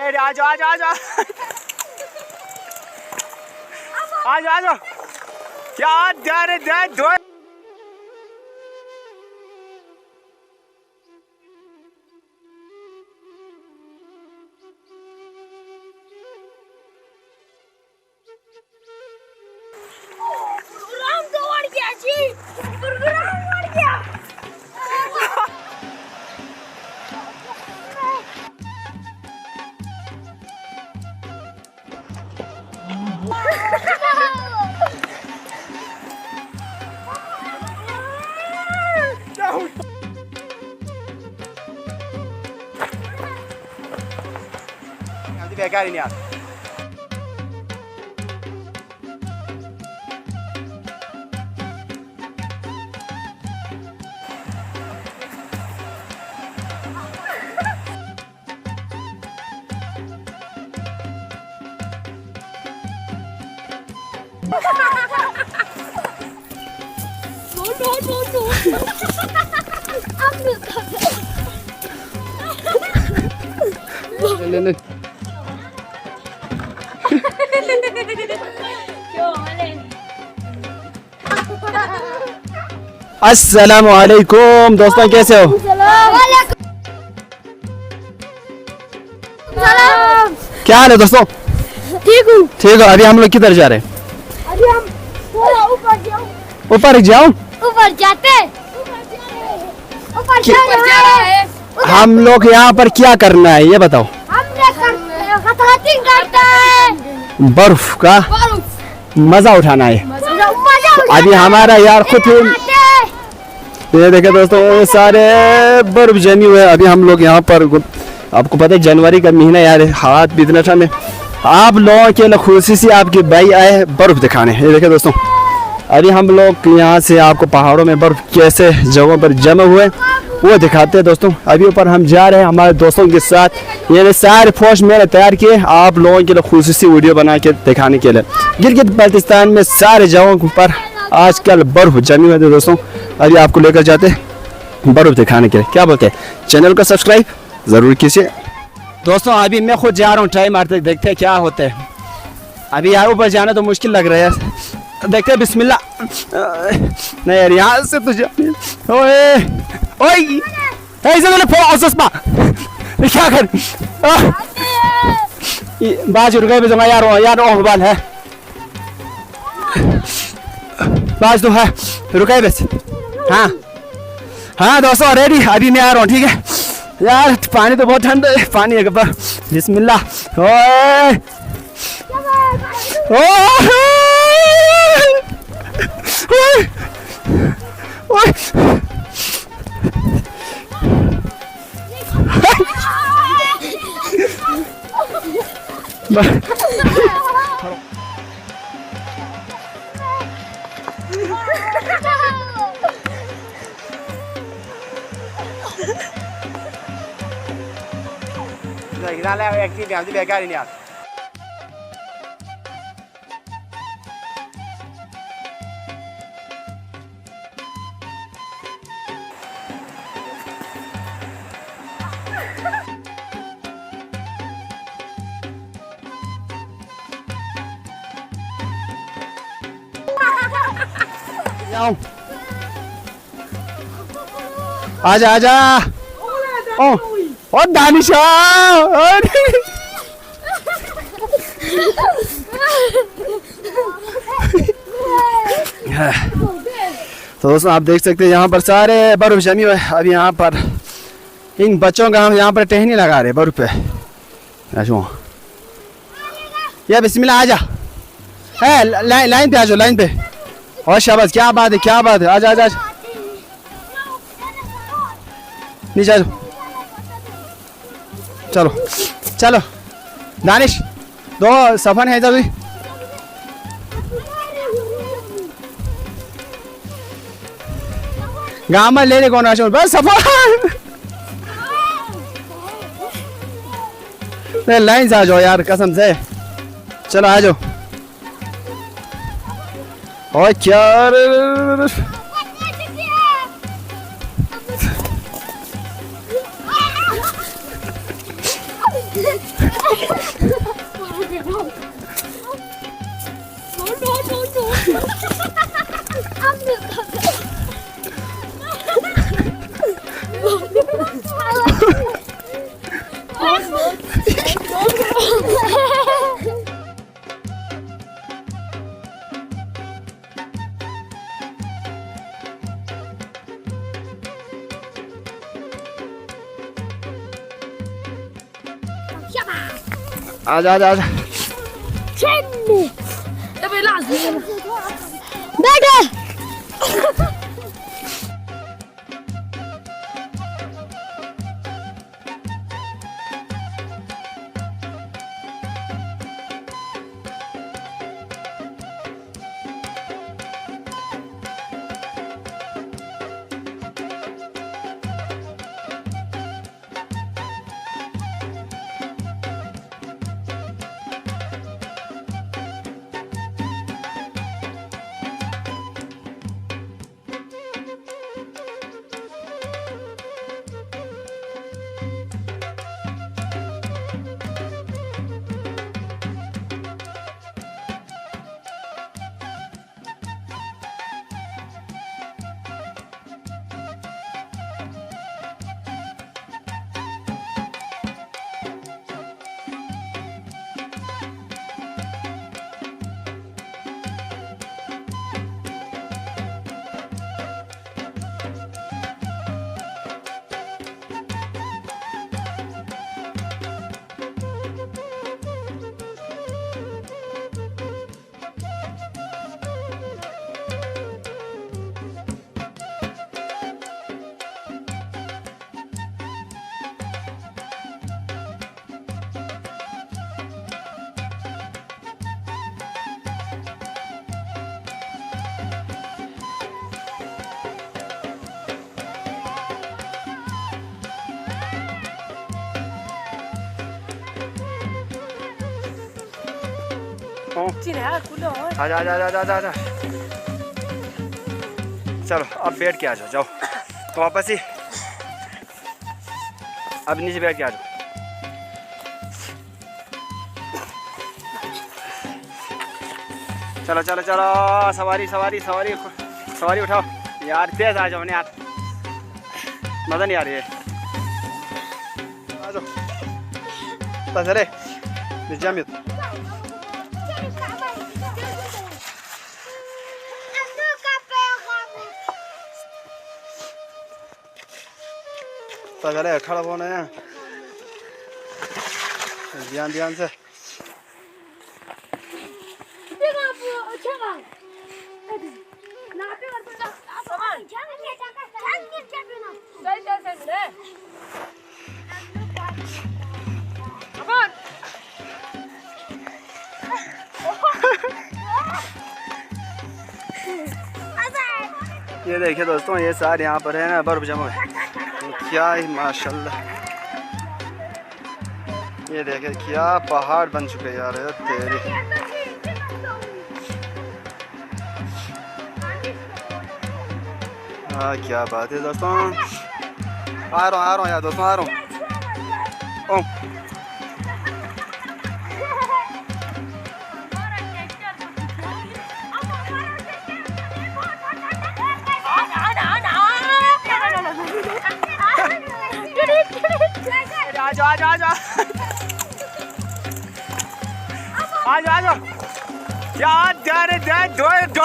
आ जाओ आ जाओ आ जाओ आ जाओ आ जाओ क्या दे दो बेकार ही नहीं आता No. अस्सलाम वालेकुम दोस्तों, कैसे हो? क्या हाल है दोस्तों? ठीक हूँ। ठीक हो? अभी हम लोग किधर जा रहे हैं? अभी हम ऊपर जाऊं? ऊपर जाते ऊपर जा रहे हैं। हम लोग यहाँ पर क्या करना है ये बताओ? बर्फ का मजा उठाना है। अभी हमारा यार खुद ये देखे दोस्तों, सारे बर्फ जमी हुए। अभी हम लोग यहाँ पर, आपको पता है जनवरी का महीना यार, हाथ भी इतना ठंड है। आप लोगों के लिए खुशी से आपके भाई आए बर्फ दिखाने। ये देखे दोस्तों, अभी हम लोग यहाँ से आपको पहाड़ों में बर्फ कैसे जगहों पर जमे हुए वो दिखाते हैं दोस्तों। अभी ऊपर हम जा रहे हैं हमारे दोस्तों के साथ। ये सारे फौज मैंने तैयार किए आप लोगों के लिए खुसूसी वीडियो बना के दिखाने के लिए। गिलगित बाल्टिस्तान में सारे जगहों पर आजकल बर्फ जमी हुई है दोस्तों। अभी आपको लेकर जाते हैं बर्फ दिखाने के लिए। क्या बोलते हैं? चैनल को सब्सक्राइब ज़रूर कीजिए दोस्तों। अभी मैं खुद जा रहा हूँ, ट्राई मारते देखते हैं क्या होता है। अभी यार ऊपर जाना तो मुश्किल लग रहा है, देखते हैं। बिस्मिल्लाह। नहीं यार यहाँ से तो ओए ओए ऐसे मैंने फोसमा क्या कर बाज रुके भी दूंगा यार। यार ओह बाल है, बाज तो है, रुके बस। हाँ हाँ दोस्तों रेडी, अभी मैं आ रहा हूँ। ठीक है यार, पानी तो बहुत ठंडा है। पानी है पर बिस्मिल्लाह। ओए ओए बेकार ही नहीं आता। आजा आजा। ओ दानिशा तो दोस्तों आप देख सकते हैं यहाँ पर सारे बर्फ जमी हुए। अब यहाँ पर इन बच्चों का हम यहाँ पर टहनी लगा रहे बर्फ पे। या बिस्मिल्लाह आजा, है लाइन पे आ जाओ, लाइन पे। और शाबाश, क्या बात है क्या बात है। आजा आजा नीचे आ जाओ। चलो चलो दानिश, दो सफन है इधर। गाँव में लेने कौन आ बस सफर। लाइन से आ जाओ यार कसम से। चलो आ जाओ। और क्या आजा आजा आजा। बैठो। आजा आजा आजा आजा आजा। चलो अब बैठ के आ जाओ, जाओ वापस ही। अब नीचे बैठ के आ जाओ। चलो चलो चलो, सवारी सवारी सवारी सवारी उठाओ यार, तेज आ जाओ नहीं यार, मज़ा नहीं आ रही है। आ जाओ तजरे निजामियत। तजरे खड़ा होना है, ध्यान ध्यान से। ये देखिए दोस्तों, ये सारे यहाँ पर है ना बर्फ जमा है, क्या ही माशाल्लाह। ये देखे क्या पहाड़ बन चुके यार, तेरी। हाँ क्या बात है दोस्तों, आ रहा हूँ यार दोस्तों, आ रहा हूँ। आजा आजा आजा आजा आजा यार, जाने दे दो दो।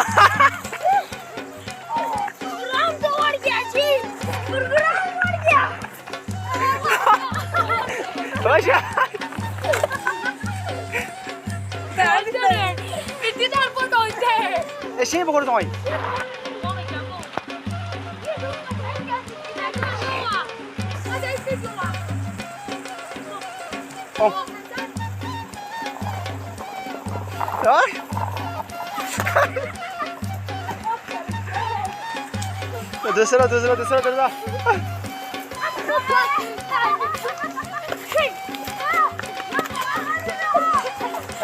ऐसे पकड़ दो भाई। दूसरा दूसरा दूसरा दूसरा।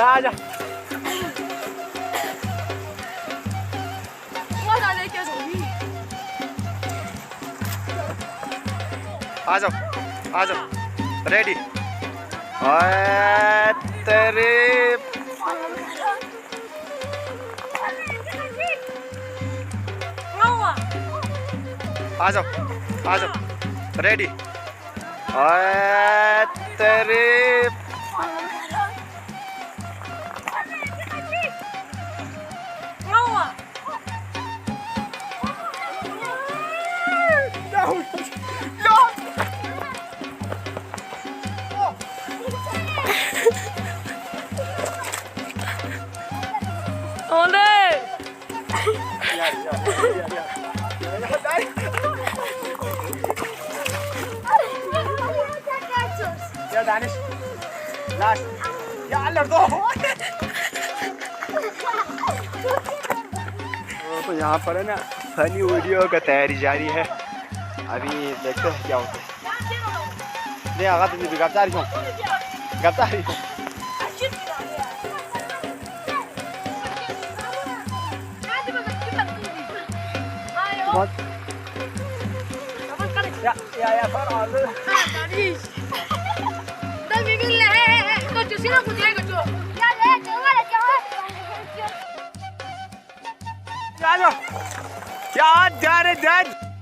आजा आ जाओ आ जाओ, रेडी। तेरे आ जाओ आ जाओ, रेडी। तेरे दानिश लास्ट यार लड़ दो तो यहाँ पर है ना फनी वीडियो का तैयारी जारी है अभी देखते हैं क्या होता है नहीं आगा तुम भी करता रही हूँ ya Farol Danis Dan bibir le Kocu sini aku dia kocu Ya le jangan चलो यार जा रहे